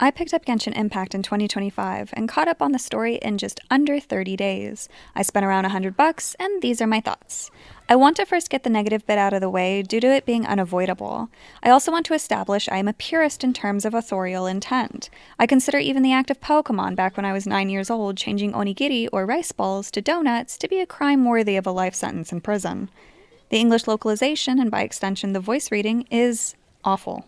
I picked up Genshin Impact in 2025 and caught up on the story in just under 30 days. I spent around $100, and these are my thoughts. I want to first get the negative bit out of the way due to it being unavoidable. I also want to establish I am a purist in terms of authorial intent. I consider even the act of Pokemon back when I was 9 years old changing onigiri or rice balls to donuts to be a crime worthy of a life sentence in prison. The English localization, and by extension the voice reading, is awful.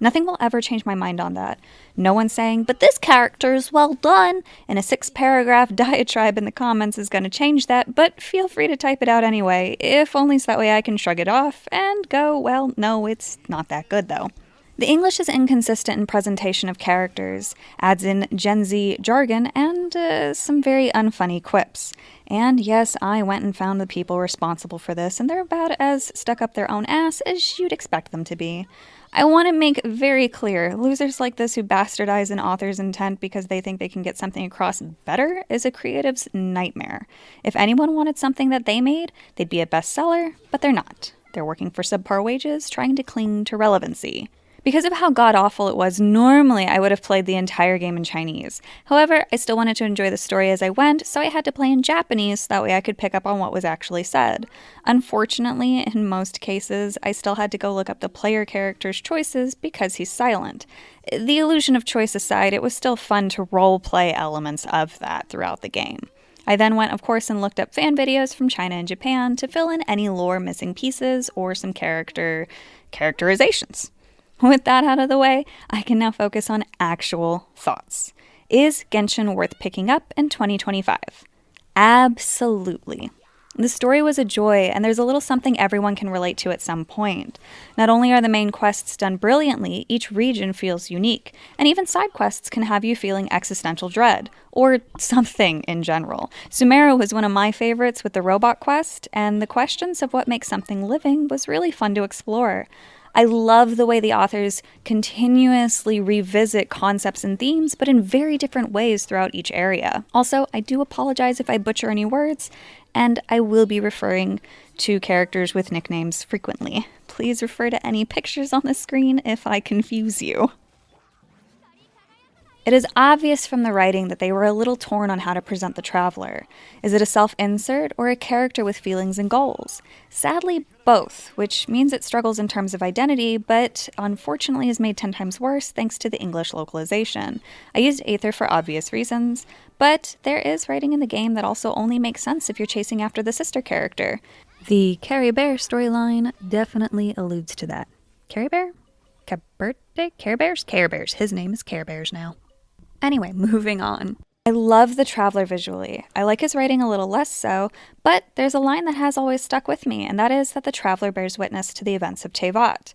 Nothing will ever change my mind on that. No one saying, but this character is well done, in a 6-paragraph diatribe in the comments is going to change that, but feel free to type it out anyway, if only so that way I can shrug it off and go, well, no, it's not that good though. The English is inconsistent in presentation of characters, adds in Gen Z jargon, and some very unfunny quips. And yes, I went and found the people responsible for this, and they're about as stuck up their own ass as you'd expect them to be. I want to make very clear, losers like this who bastardize an author's intent because they think they can get something across better is a creative's nightmare. If anyone wanted something that they made, they'd be a bestseller, but they're not. They're working for subpar wages, trying to cling to relevancy. Because of how god-awful it was, normally I would have played the entire game in Chinese. However, I still wanted to enjoy the story as I went, so I had to play in Japanese so that way I could pick up on what was actually said. Unfortunately, in most cases, I still had to go look up the player character's choices because he's silent. The illusion of choice aside, it was still fun to role-play elements of that throughout the game. I then went, of course, and looked up fan videos from China and Japan to fill in any lore missing pieces or some characterizations. With that out of the way, I can now focus on actual thoughts. Is Genshin worth picking up in 2025? Absolutely. The story was a joy, and there's a little something everyone can relate to at some point. Not only are the main quests done brilliantly, each region feels unique, and even side quests can have you feeling existential dread, or something in general. Sumeru was one of my favorites with the robot quest, and the questions of what makes something living was really fun to explore. I love the way the authors continuously revisit concepts and themes, but in very different ways throughout each area. Also, I do apologize if I butcher any words, and I will be referring to characters with nicknames frequently. Please refer to any pictures on the screen if I confuse you. It is obvious from the writing that they were a little torn on how to present the traveler. Is it a self-insert or a character with feelings and goals? Sadly, both, which means it struggles in terms of identity, but unfortunately is made 10 times worse thanks to the English localization. I used Aether for obvious reasons, but there is writing in the game that also only makes sense if you're chasing after the sister character. The Carrie Bear storyline definitely alludes to that. Carrie Bear? Caberte? Care Bears? Care Bears. His name is Care Bears now. Anyway, moving on. I love the Traveler visually. I like his writing a little less so, but there's a line that has always stuck with me, and that is that the Traveler bears witness to the events of Tevat.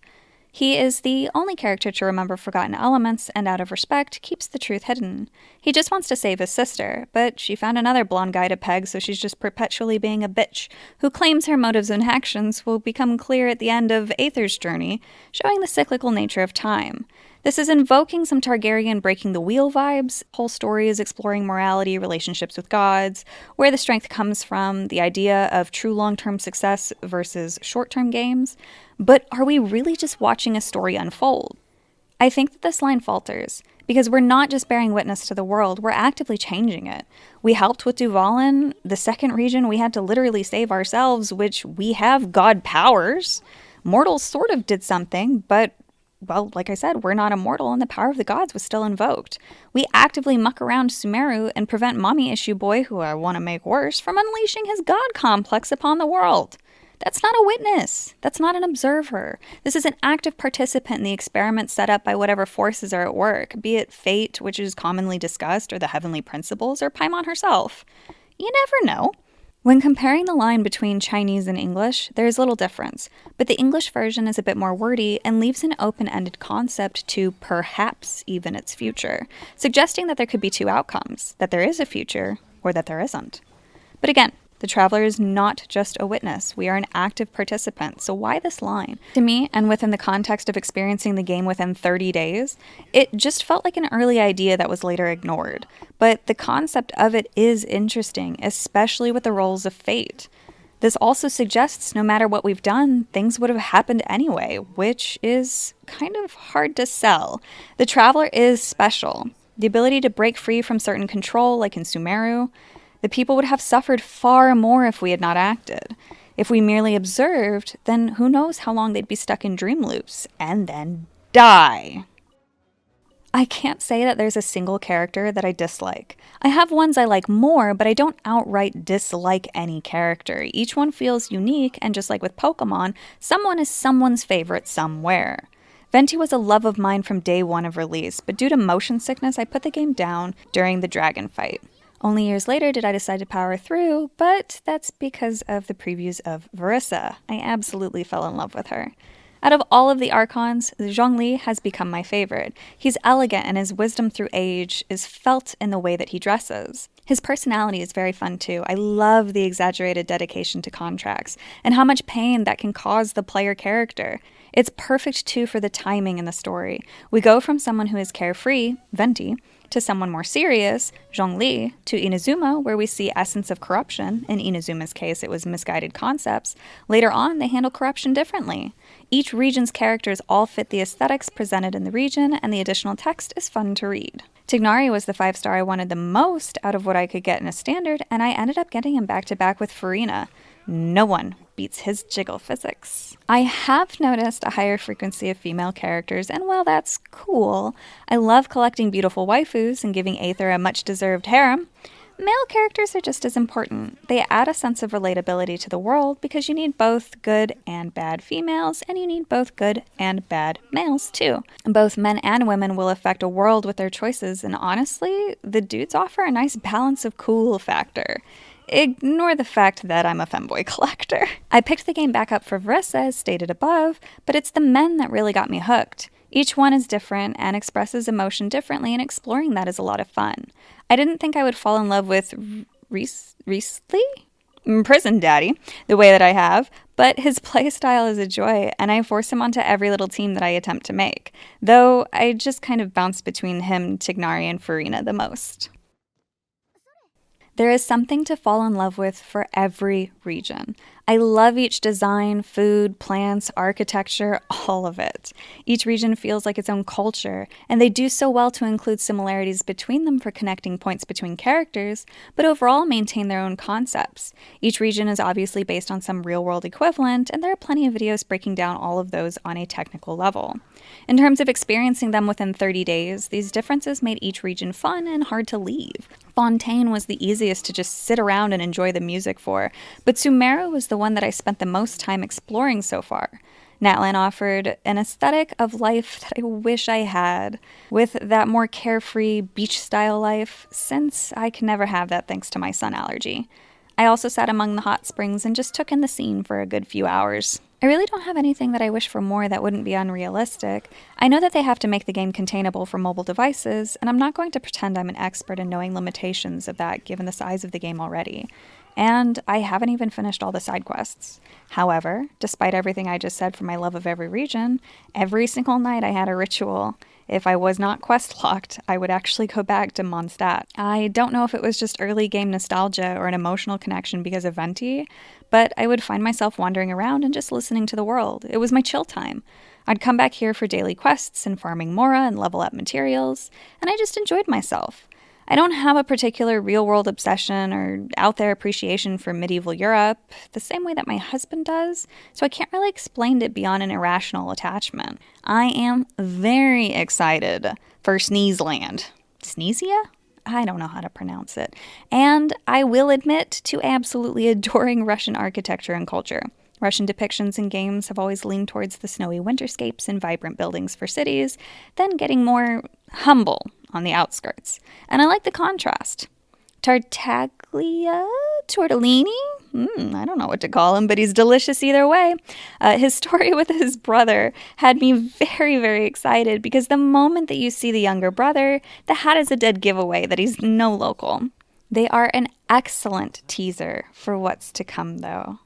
He is the only character to remember forgotten elements, and out of respect, keeps the truth hidden. He just wants to save his sister, but she found another blonde guy to peg, so she's just perpetually being a bitch, who claims her motives and actions will become clear at the end of Aether's journey, showing the cyclical nature of time. This is invoking some Targaryen breaking the wheel vibes. Whole story is exploring morality, relationships with gods, where the strength comes from, the idea of true long-term success versus short-term games. But are we really just watching a story unfold? I think that this line falters, because we're not just bearing witness to the world, we're actively changing it. We helped with Duvallin, the second region we had to literally save ourselves, which we have god powers. Mortals sort of did something, but well, like I said, we're not immortal and the power of the gods was still invoked. We actively muck around Sumeru and prevent mommy issue boy, who I want to make worse, from unleashing his god complex upon the world. That's not a witness. That's not an observer. This is an active participant in the experiment set up by whatever forces are at work, be it fate, which is commonly discussed, or the heavenly principles, or Paimon herself. You never know. When comparing the line between Chinese and English, there is little difference, but the English version is a bit more wordy and leaves an open-ended concept to perhaps even its future, suggesting that there could be two outcomes, that there is a future or that there isn't. But again, the Traveler is not just a witness, we are an active participant, so why this line? To me, and within the context of experiencing the game within 30 days, it just felt like an early idea that was later ignored. But the concept of it is interesting, especially with the roles of fate. This also suggests no matter what we've done, things would have happened anyway, which is kind of hard to sell. The Traveler is special. The ability to break free from certain control, like in Sumeru, the people would have suffered far more if we had not acted. If we merely observed, then who knows how long they'd be stuck in dream loops and then die. I can't say that there's a single character that I dislike. I have ones I like more, but I don't outright dislike any character. Each one feels unique, and just like with Pokemon, someone is someone's favorite somewhere. Venti was a love of mine from day one of release, but due to motion sickness, I put the game down during the dragon fight. Only years later did I decide to power through, but that's because of the previews of Verissa. I absolutely fell in love with her. Out of all of the Archons, Zhongli has become my favorite. He's elegant and his wisdom through age is felt in the way that he dresses. His personality is very fun too. I love the exaggerated dedication to contracts and how much pain that can cause the player character. It's perfect too for the timing in the story. We go from someone who is carefree, Venti, to someone more serious, Zhongli, to Inazuma, where we see essence of corruption. In Inazuma's case, it was misguided concepts. Later on, they handle corruption differently. Each region's characters all fit the aesthetics presented in the region, and the additional text is fun to read. Tignari was the 5-star I wanted the most out of what I could get in a standard, and I ended up getting him back-to-back with Farina. No one beats his jiggle physics. I have noticed a higher frequency of female characters, and while that's cool, I love collecting beautiful waifus and giving Aether a much-deserved harem. Male characters are just as important. They add a sense of relatability to the world because you need both good and bad females, and you need both good and bad males too. Both men and women will affect a world with their choices, and honestly, the dudes offer a nice balance of cool factor. Ignore the fact that I'm a femboy collector. I picked the game back up for Verissa, as stated above, but it's the men that really got me hooked. Each one is different and expresses emotion differently, and exploring that is a lot of fun. I didn't think I would fall in love with Riesli? Prison Daddy, the way that I have, but his playstyle is a joy, and I force him onto every little team that I attempt to make, though I just kind of bounce between him, Tignari, and Farina the most. There is something to fall in love with for every region. I love each design, food, plants, architecture, all of it. Each region feels like its own culture, and they do so well to include similarities between them for connecting points between characters, but overall maintain their own concepts. Each region is obviously based on some real-world equivalent, and there are plenty of videos breaking down all of those on a technical level. In terms of experiencing them within 30 days, these differences made each region fun and hard to leave. Fontaine was the easiest to just sit around and enjoy the music for, but Sumeru was the one that I spent the most time exploring so far. Natlan offered an aesthetic of life that I wish I had, with that more carefree beach-style life, since I can never have that thanks to my sun allergy. I also sat among the hot springs and just took in the scene for a good few hours. I really don't have anything that I wish for more that wouldn't be unrealistic. I know that they have to make the game containable for mobile devices, and I'm not going to pretend I'm an expert in knowing limitations of that given the size of the game already. And I haven't even finished all the side quests. However, despite everything I just said for my love of every region, every single night I had a ritual. If I was not quest locked, I would actually go back to Mondstadt. I don't know if it was just early game nostalgia or an emotional connection because of Venti, but I would find myself wandering around and just listening to the world. It was my chill time. I'd come back here for daily quests and farming Mora and level up materials, and I just enjoyed myself. I don't have a particular real-world obsession or out-there appreciation for medieval Europe, the same way that my husband does, so I can't really explain it beyond an irrational attachment. I am very excited for Sneezeland. Sneezia? I don't know how to pronounce it. And I will admit to absolutely adoring Russian architecture and culture. Russian depictions in games have always leaned towards the snowy winterscapes and vibrant buildings for cities, then getting more humble on the outskirts. And I like the contrast. Tartaglia? Tortellini? I don't know what to call him, but he's delicious either way. His story with his brother had me very, very excited because the moment that you see the younger brother, the hat is a dead giveaway that he's no local. They are an excellent teaser for what's to come, though.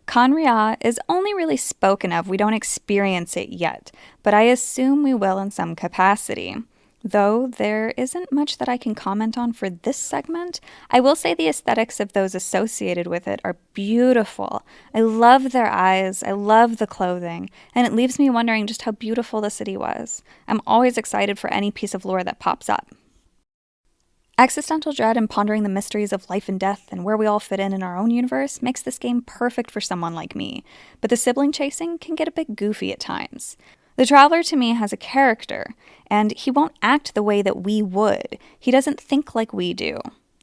Conria is only really spoken of, we don't experience it yet, but I assume we will in some capacity. Though there isn't much that I can comment on for this segment, I will say the aesthetics of those associated with it are beautiful. I love their eyes, I love the clothing, and it leaves me wondering just how beautiful the city was. I'm always excited for any piece of lore that pops up. Existential dread and pondering the mysteries of life and death and where we all fit in our own universe makes this game perfect for someone like me, but the sibling chasing can get a bit goofy at times. The Traveler to me has a character, and he won't act the way that we would. He doesn't think like we do.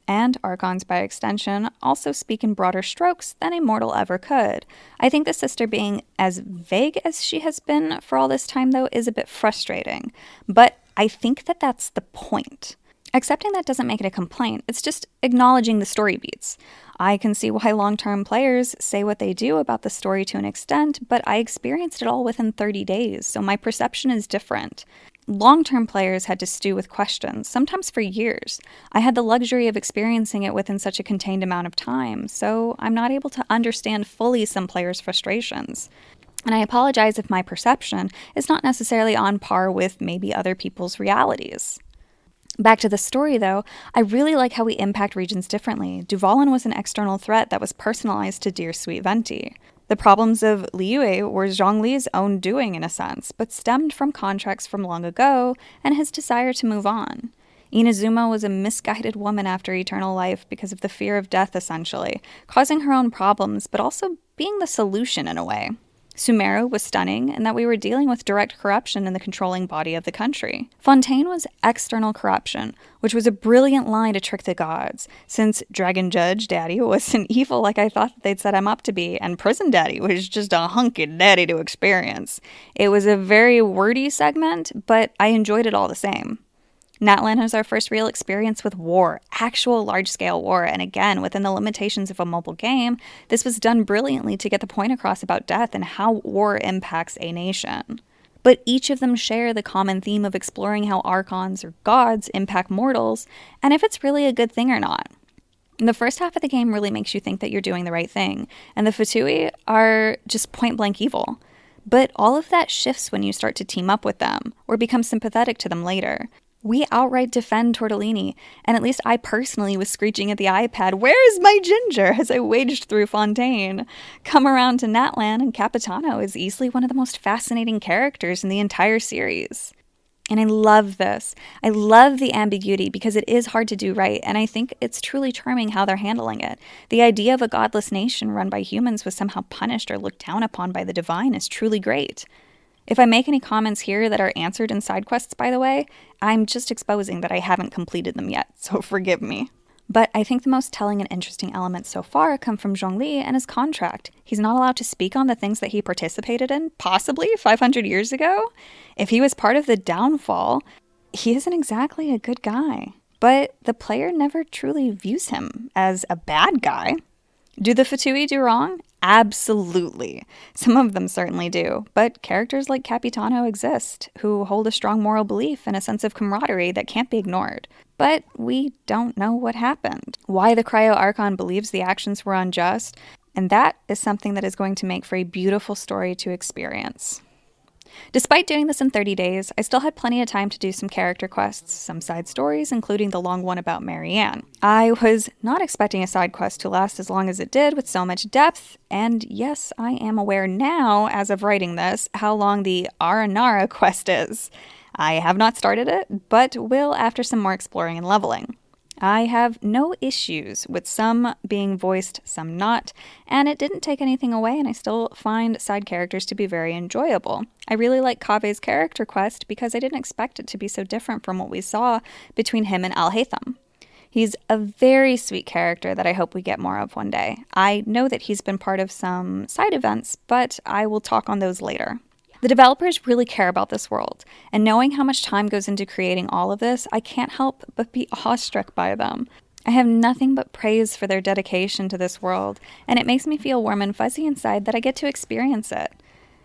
And Archons, by extension, also speak in broader strokes than a mortal ever could. I think the sister being as vague as she has been for all this time, though, is a bit frustrating. But I think that that's the point. Accepting that doesn't make it a complaint, it's just acknowledging the story beats. I can see why long-term players say what they do about the story to an extent, but I experienced it all within 30 days, so my perception is different. Long-term players had to stew with questions, sometimes for years. I had the luxury of experiencing it within such a contained amount of time, so I'm not able to understand fully some players' frustrations. And I apologize if my perception is not necessarily on par with maybe other people's realities. Back to the story, though, I really like how we impact regions differently. Duvallin was an external threat that was personalized to dear sweet Venti. The problems of Liyue were Zhongli's own doing in a sense, but stemmed from contracts from long ago and his desire to move on. Inazuma was a misguided woman after eternal life because of the fear of death, essentially, causing her own problems, but also being the solution in a way. Sumeru was stunning in that we were dealing with direct corruption in the controlling body of the country. Fontaine was external corruption, which was a brilliant lie to trick the gods, since Dragon Judge Daddy wasn't evil like I thought they'd set him up to be, and Prison Daddy was just a hunky daddy to experience. It was a very wordy segment, but I enjoyed it all the same. Natlan was our first real experience with war, actual large-scale war, and again, within the limitations of a mobile game, this was done brilliantly to get the point across about death and how war impacts a nation. But each of them share the common theme of exploring how archons or gods impact mortals, and if it's really a good thing or not. The first half of the game really makes you think that you're doing the right thing, and the Fatui are just point-blank evil. But all of that shifts when you start to team up with them, or become sympathetic to them later. We outright defend Tortellini, and at least I personally was screeching at the iPad, "Where is my ginger?" as I waged through Fontaine. Come around to Natlan, and Capitano is easily one of the most fascinating characters in the entire series. And I love this. I love the ambiguity because it is hard to do right, and I think it's truly charming how they're handling it. The idea of a godless nation run by humans was somehow punished or looked down upon by the divine is truly great. If I make any comments here that are answered in side quests, by the way, I'm just exposing that I haven't completed them yet, so forgive me. But I think the most telling and interesting elements so far come from Zhongli and his contract. He's not allowed to speak on the things that he participated in, possibly 500 years ago. If he was part of the downfall, he isn't exactly a good guy. But the player never truly views him as a bad guy. Do the Fatui do wrong? Absolutely. Some of them certainly do, but characters like Capitano exist, who hold a strong moral belief and a sense of camaraderie that can't be ignored. But we don't know what happened, why the Cryo Archon believes the actions were unjust, and that is something that is going to make for a beautiful story to experience. Despite doing this in 30 days, I still had plenty of time to do some character quests, some side stories, including the long one about Marianne. I was not expecting a side quest to last as long as it did with so much depth, and yes, I am aware now, as of writing this, how long the Aranara quest is. I have not started it, but will after some more exploring and leveling. I have no issues with some being voiced, some not, and it didn't take anything away, and I still find side characters to be very enjoyable. I really like Kave's character quest because I didn't expect it to be so different from what we saw between him and Al-Haytham. He's a very sweet character that I hope we get more of one day. I know that he's been part of some side events, but I will talk on those later. The developers really care about this world, and knowing how much time goes into creating all of this, I can't help but be awestruck by them. I have nothing but praise for their dedication to this world, and it makes me feel warm and fuzzy inside that I get to experience it.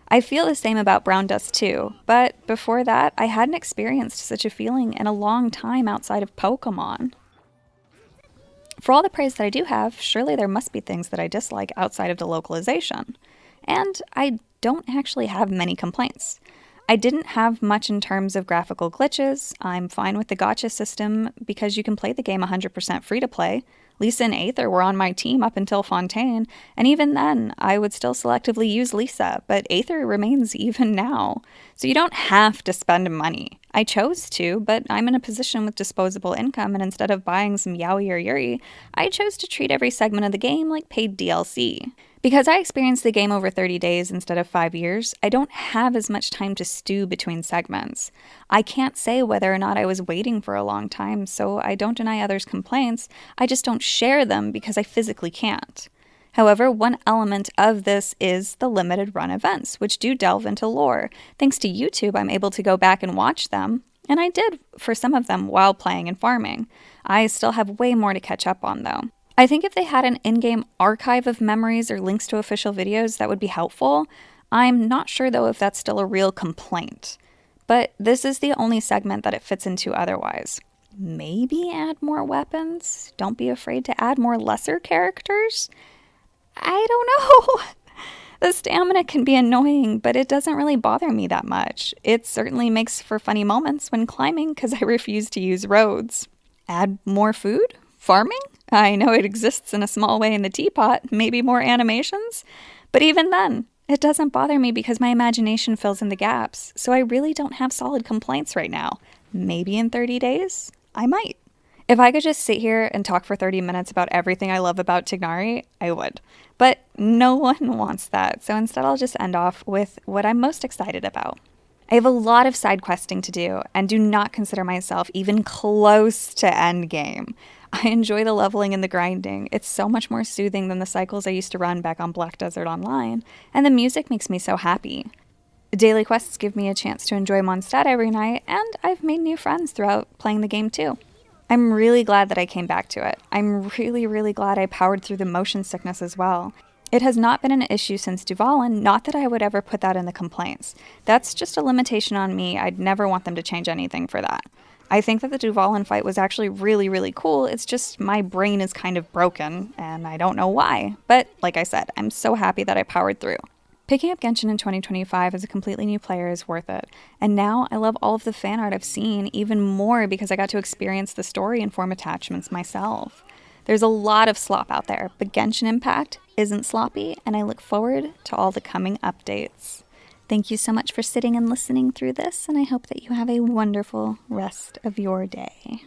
I feel the same about Brown Dust too, but before that, I hadn't experienced such a feeling in a long time outside of Pokemon. For all the praise that I do have, surely there must be things that I dislike outside of the localization. And I don't actually have many complaints. I didn't have much in terms of graphical glitches. I'm fine with the gacha system because you can play the game 100% free to play. Lisa and Aether were on my team up until Fontaine, and even then, I would still selectively use Lisa, but Aether remains even now. So you don't have to spend money. I chose to, but I'm in a position with disposable income, and instead of buying some Yaoi or Yuri, I chose to treat every segment of the game like paid DLC. Because I experienced the game over 30 days instead of 5 years, I don't have as much time to stew between segments. I can't say whether or not I was waiting for a long time, so I don't deny others' complaints, I just don't share them because I physically can't. However, one element of this is the limited run events, which do delve into lore. Thanks to YouTube, I'm able to go back and watch them, and I did for some of them while playing and farming. I still have way more to catch up on, though. I think if they had an in-game archive of memories or links to official videos, that would be helpful. I'm not sure, though, if that's still a real complaint. But this is the only segment that it fits into otherwise. Maybe add more weapons? Don't be afraid to add more lesser characters? I don't know. The stamina can be annoying, but it doesn't really bother me that much. It certainly makes for funny moments when climbing because I refuse to use roads. Add more food? Farming? I know it exists in a small way in the teapot, maybe more animations? But even then, it doesn't bother me because my imagination fills in the gaps, so I really don't have solid complaints right now. Maybe in 30 days, I might. If I could just sit here and talk for 30 minutes about everything I love about Tignari, I would. But no one wants that, so instead I'll just end off with what I'm most excited about. I have a lot of side questing to do, and do not consider myself even close to endgame. I enjoy the leveling and the grinding. It's so much more soothing than the cycles I used to run back on Black Desert Online, and the music makes me so happy. Daily quests give me a chance to enjoy Mondstadt every night, and I've made new friends throughout playing the game too. I'm really glad that I came back to it. I'm really glad I powered through the motion sickness as well. It has not been an issue since Duvalin, not that I would ever put that in the complaints. That's just a limitation on me. I'd never want them to change anything for that. I think that the Duvalin fight was actually really cool. It's just my brain is kind of broken, and I don't know why. But like I said, I'm so happy that I powered through. Picking up Genshin in 2025 as a completely new player is worth it. And now I love all of the fan art I've seen even more because I got to experience the story and form attachments myself. There's a lot of slop out there, but Genshin Impact isn't sloppy, and I look forward to all the coming updates. Thank you so much for sitting and listening through this, and I hope that you have a wonderful rest of your day.